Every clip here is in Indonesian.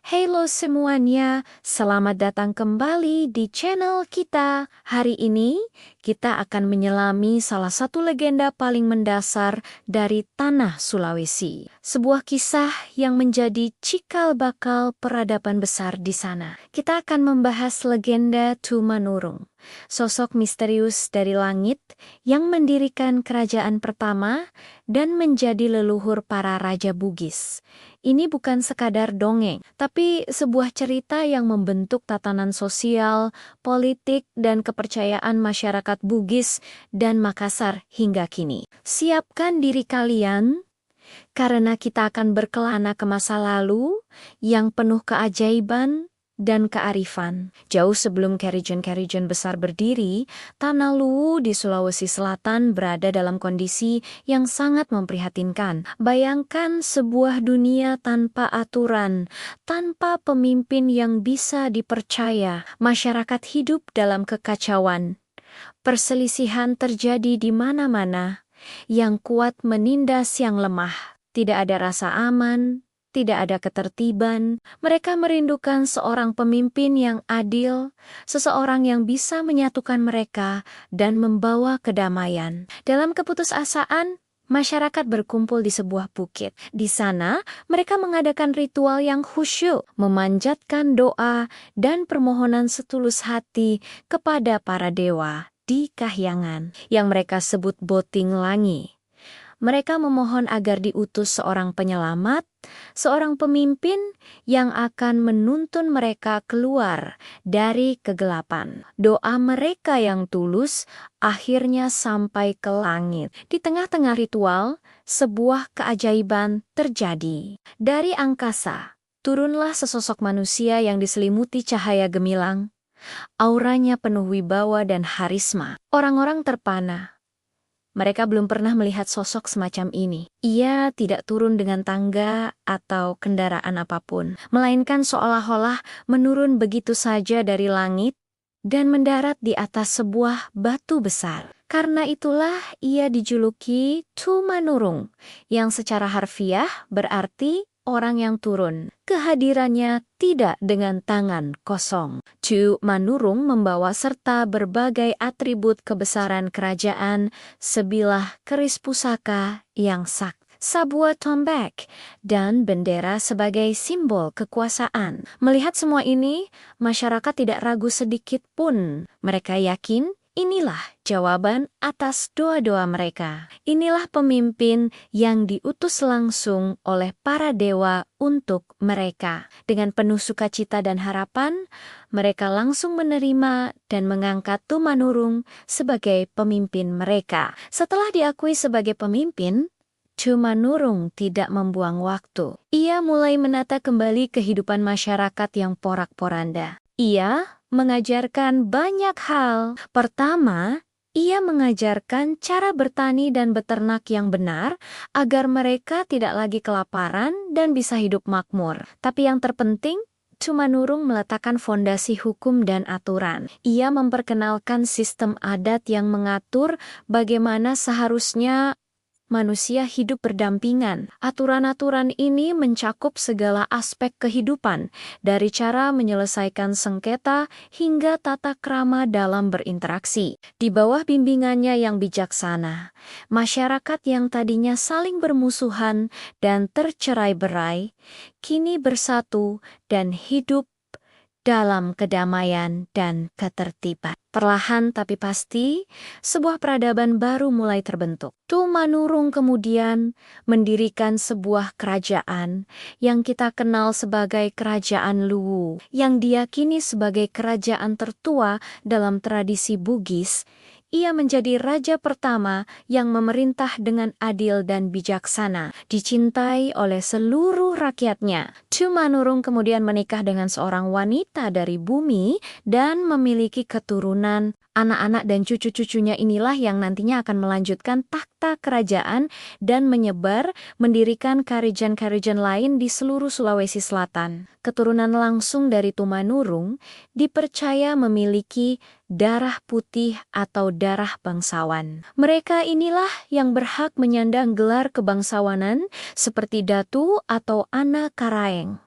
Halo semuanya, selamat datang kembali di channel kita. Hari ini kita akan menyelami salah satu legenda paling mendasar dari tanah Sulawesi. Sebuah kisah yang menjadi cikal bakal peradaban besar di sana. Kita akan membahas legenda Tumanurung, sosok misterius dari langit yang mendirikan kerajaan pertama dan menjadi leluhur para raja Bugis. Ini bukan sekadar dongeng, tapi sebuah cerita yang membentuk tatanan sosial, politik, dan kepercayaan masyarakat Bugis dan Makassar hingga kini. Siapkan diri kalian, karena kita akan berkelana ke masa lalu yang penuh keajaiban dan kearifan. Jauh sebelum kerijen-kerijen besar berdiri, Tanah Luwu di Sulawesi Selatan berada dalam kondisi yang sangat memprihatinkan. Bayangkan sebuah dunia tanpa aturan, tanpa pemimpin yang bisa dipercaya. Masyarakat hidup dalam kekacauan. Perselisihan terjadi di mana-mana. Yang kuat menindas yang lemah. Tidak ada rasa aman, tidak ada ketertiban. Mereka merindukan seorang pemimpin yang adil, seseorang yang bisa menyatukan mereka dan membawa kedamaian. Dalam keputusasaan, masyarakat berkumpul di sebuah bukit. Di sana, mereka mengadakan ritual yang khusyuk, memanjatkan doa dan permohonan setulus hati kepada para dewa di kahyangan yang mereka sebut Boting Langi. Mereka memohon agar diutus seorang penyelamat, seorang pemimpin yang akan menuntun mereka keluar dari kegelapan. Doa mereka yang tulus akhirnya sampai ke langit. Di tengah-tengah ritual, sebuah keajaiban terjadi. Dari angkasa, turunlah sesosok manusia yang diselimuti cahaya gemilang. Auranya penuh wibawa dan harisma. Orang-orang terpana. Mereka belum pernah melihat sosok semacam ini. Ia tidak turun dengan tangga atau kendaraan apapun, melainkan seolah-olah menurun begitu saja dari langit dan mendarat di atas sebuah batu besar. Karena itulah ia dijuluki Tumanurung, yang secara harfiah berarti orang yang turun. Kehadirannya tidak dengan tangan kosong. Tumanurung membawa serta berbagai atribut kebesaran kerajaan, sebilah keris pusaka yang sakti, sebuah tombak, dan bendera sebagai simbol kekuasaan. Melihat semua ini, masyarakat tidak ragu sedikit pun. Mereka yakin inilah jawaban atas doa-doa mereka. Inilah pemimpin yang diutus langsung oleh para dewa untuk mereka. Dengan penuh sukacita dan harapan, mereka langsung menerima dan mengangkat Tumanurung sebagai pemimpin mereka. Setelah diakui sebagai pemimpin, Tumanurung tidak membuang waktu. Ia mulai menata kembali kehidupan masyarakat yang porak-poranda. Ia mengajarkan banyak hal. Pertama, ia mengajarkan cara bertani dan beternak yang benar agar mereka tidak lagi kelaparan dan bisa hidup makmur. Tapi yang terpenting, Tumanurung meletakkan fondasi hukum dan aturan. Ia memperkenalkan sistem adat yang mengatur bagaimana seharusnya manusia hidup berdampingan. Aturan-aturan ini mencakup segala aspek kehidupan, dari cara menyelesaikan sengketa hingga tata krama dalam berinteraksi. Di bawah bimbingannya yang bijaksana, masyarakat yang tadinya saling bermusuhan dan tercerai-berai, kini bersatu dan hidup dalam kedamaian dan ketertiban. Perlahan tapi pasti, sebuah peradaban baru mulai terbentuk. Tumanurung kemudian mendirikan sebuah kerajaan yang kita kenal sebagai Kerajaan Luwu, yang diyakini sebagai kerajaan tertua dalam tradisi Bugis. Ia menjadi raja pertama yang memerintah dengan adil dan bijaksana, dicintai oleh seluruh rakyatnya. Tumanurung kemudian menikah dengan seorang wanita dari bumi dan memiliki keturunan. Anak-anak dan cucu-cucunya inilah yang nantinya akan melanjutkan takhta kerajaan dan menyebar mendirikan karijan-karijan lain di seluruh Sulawesi Selatan. Keturunan langsung dari Tumanurung dipercaya memiliki darah putih atau darah bangsawan. Mereka inilah yang berhak menyandang gelar kebangsawanan seperti Datu atau Ana Karaeng.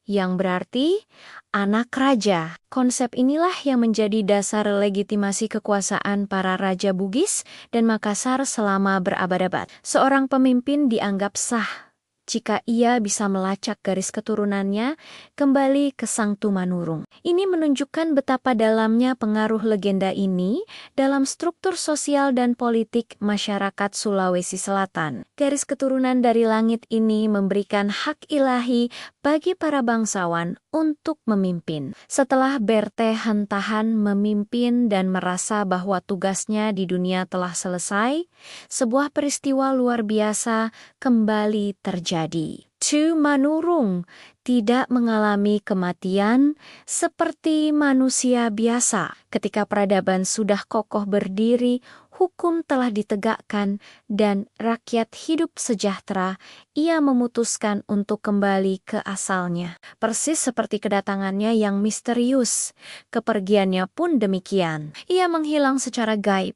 yang berarti anak raja. Konsep inilah yang menjadi dasar legitimasi kekuasaan para raja Bugis dan Makassar selama berabad-abad. Seorang pemimpin dianggap sah jika ia bisa melacak garis keturunannya kembali ke Sang Tumanurung. Ini menunjukkan betapa dalamnya pengaruh legenda ini dalam struktur sosial dan politik masyarakat Sulawesi Selatan. Garis keturunan dari langit ini memberikan hak ilahi bagi para bangsawan untuk memimpin. Setelah Berte Hantahan memimpin dan merasa bahwa tugasnya di dunia telah selesai, sebuah peristiwa luar biasa kembali terjadi. Tumanurung tidak mengalami kematian seperti manusia biasa. Ketika peradaban sudah kokoh berdiri, hukum telah ditegakkan, dan rakyat hidup sejahtera, ia memutuskan untuk kembali ke asalnya. Persis seperti kedatangannya yang misterius, kepergiannya pun demikian. Ia menghilang secara gaib,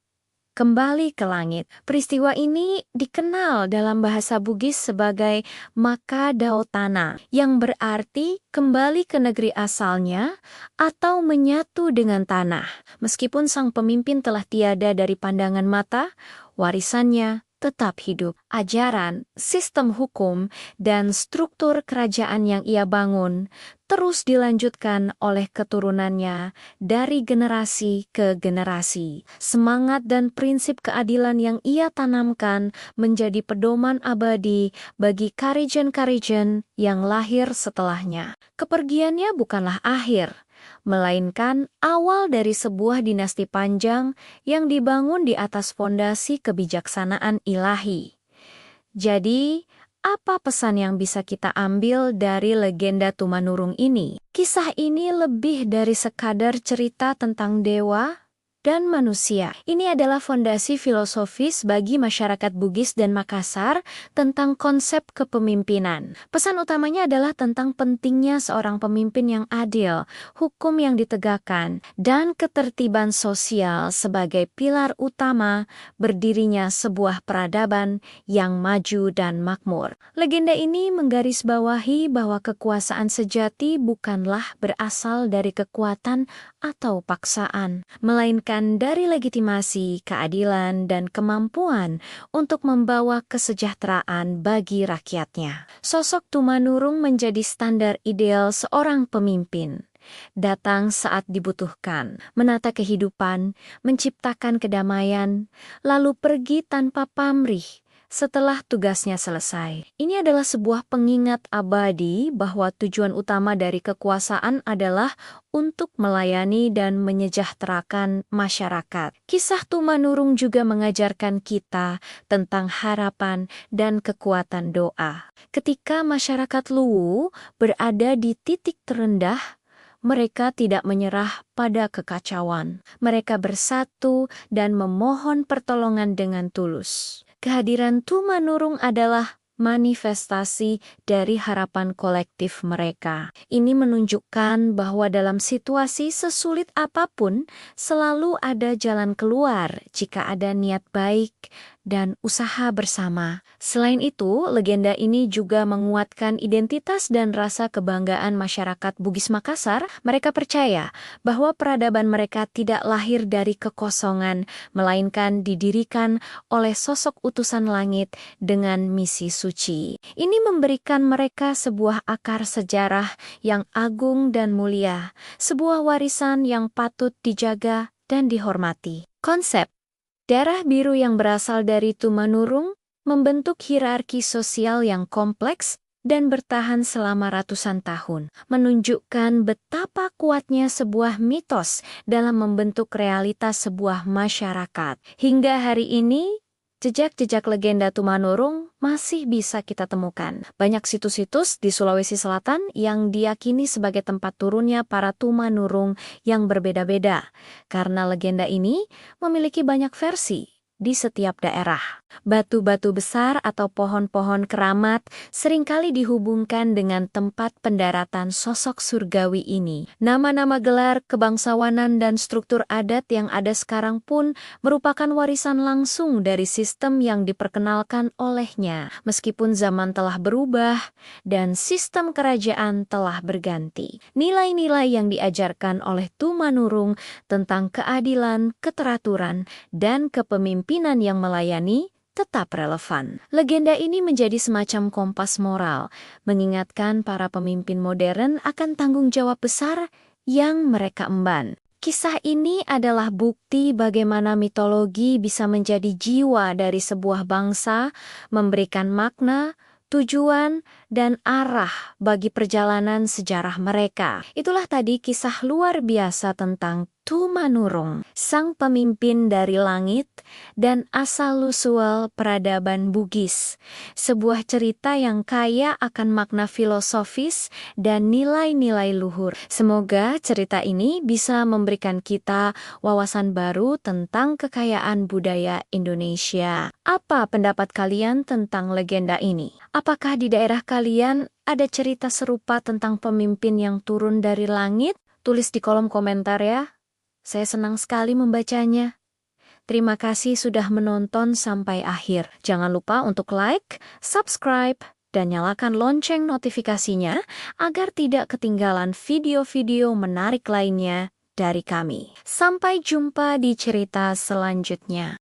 kembali ke langit. Peristiwa ini dikenal dalam bahasa Bugis sebagai Maka Dao Tanah, yang berarti kembali ke negeri asalnya atau menyatu dengan tanah. Meskipun sang pemimpin telah tiada dari pandangan mata, warisannya tetap hidup. Ajaran, sistem hukum, dan struktur kerajaan yang ia bangun terus dilanjutkan oleh keturunannya dari generasi ke generasi. Semangat dan prinsip keadilan yang ia tanamkan menjadi pedoman abadi bagi karijen-karijen yang lahir setelahnya. Kepergiannya bukanlah akhir, melainkan awal dari sebuah dinasti panjang yang dibangun di atas fondasi kebijaksanaan ilahi. Jadi, apa pesan yang bisa kita ambil dari legenda Tumanurung ini? Kisah ini lebih dari sekadar cerita tentang dewa dan manusia. Ini adalah fondasi filosofis bagi masyarakat Bugis dan Makassar tentang konsep kepemimpinan. Pesan utamanya adalah tentang pentingnya seorang pemimpin yang adil, hukum yang ditegakkan, dan ketertiban sosial sebagai pilar utama berdirinya sebuah peradaban yang maju dan makmur. Legenda ini menggarisbawahi bahwa kekuasaan sejati bukanlah berasal dari kekuatan atau paksaan, melainkan dari legitimasi, keadilan, dan kemampuan untuk membawa kesejahteraan bagi rakyatnya. Sosok Tumanurung menjadi standar ideal seorang pemimpin. Datang saat dibutuhkan, menata kehidupan, menciptakan kedamaian, lalu pergi tanpa pamrih setelah tugasnya selesai. Ini adalah sebuah pengingat abadi bahwa tujuan utama dari kekuasaan adalah untuk melayani dan menyejahterakan masyarakat. Kisah Tumanurung juga mengajarkan kita tentang harapan dan kekuatan doa. Ketika masyarakat Luwu berada di titik terendah, mereka tidak menyerah pada kekacauan. Mereka bersatu dan memohon pertolongan dengan tulus. Kehadiran Tumanurung adalah manifestasi dari harapan kolektif mereka. Ini menunjukkan bahwa dalam situasi sesulit apapun, selalu ada jalan keluar jika ada niat baik dan usaha bersama. Selain itu, legenda ini juga menguatkan identitas dan rasa kebanggaan masyarakat Bugis Makassar. Mereka percaya bahwa peradaban mereka tidak lahir dari kekosongan, melainkan didirikan oleh sosok utusan langit dengan misi suci. Ini memberikan mereka sebuah akar sejarah yang agung dan mulia, sebuah warisan yang patut dijaga dan dihormati. Konsep darah biru yang berasal dari Tumanurung membentuk hierarki sosial yang kompleks dan bertahan selama ratusan tahun, menunjukkan betapa kuatnya sebuah mitos dalam membentuk realitas sebuah masyarakat. Hingga hari ini, jejak-jejak legenda Tumanurung masih bisa kita temukan. Banyak situs-situs di Sulawesi Selatan yang diyakini sebagai tempat turunnya para Tumanurung yang berbeda-beda, karena legenda ini memiliki banyak versi di setiap daerah. Batu-batu besar atau pohon-pohon keramat seringkali dihubungkan dengan tempat pendaratan sosok surgawi ini. Nama-nama gelar kebangsawanan dan struktur adat yang ada sekarang pun merupakan warisan langsung dari sistem yang diperkenalkan olehnya. Meskipun zaman telah berubah dan sistem kerajaan telah berganti, nilai-nilai yang diajarkan oleh Tumanurung tentang keadilan, keteraturan, dan kepemimpinan yang melayani tetap relevan. Legenda ini menjadi semacam kompas moral, mengingatkan para pemimpin modern akan tanggung jawab besar yang mereka emban. Kisah ini adalah bukti bagaimana mitologi bisa menjadi jiwa dari sebuah bangsa, memberikan makna, tujuan, dan arah bagi perjalanan sejarah mereka. Itulah tadi kisah luar biasa tentang Tumanurung, sang pemimpin dari langit dan asal-usul peradaban Bugis. Sebuah cerita yang kaya akan makna filosofis dan nilai-nilai luhur. Semoga cerita ini bisa memberikan kita wawasan baru tentang kekayaan budaya Indonesia. Apa pendapat kalian tentang legenda ini? Apakah di daerah kalian ada cerita serupa tentang pemimpin yang turun dari langit? Tulis di kolom komentar ya. Saya senang sekali membacanya. Terima kasih sudah menonton sampai akhir. Jangan lupa untuk like, subscribe, dan nyalakan lonceng notifikasinya agar tidak ketinggalan video-video menarik lainnya dari kami. Sampai jumpa di cerita selanjutnya.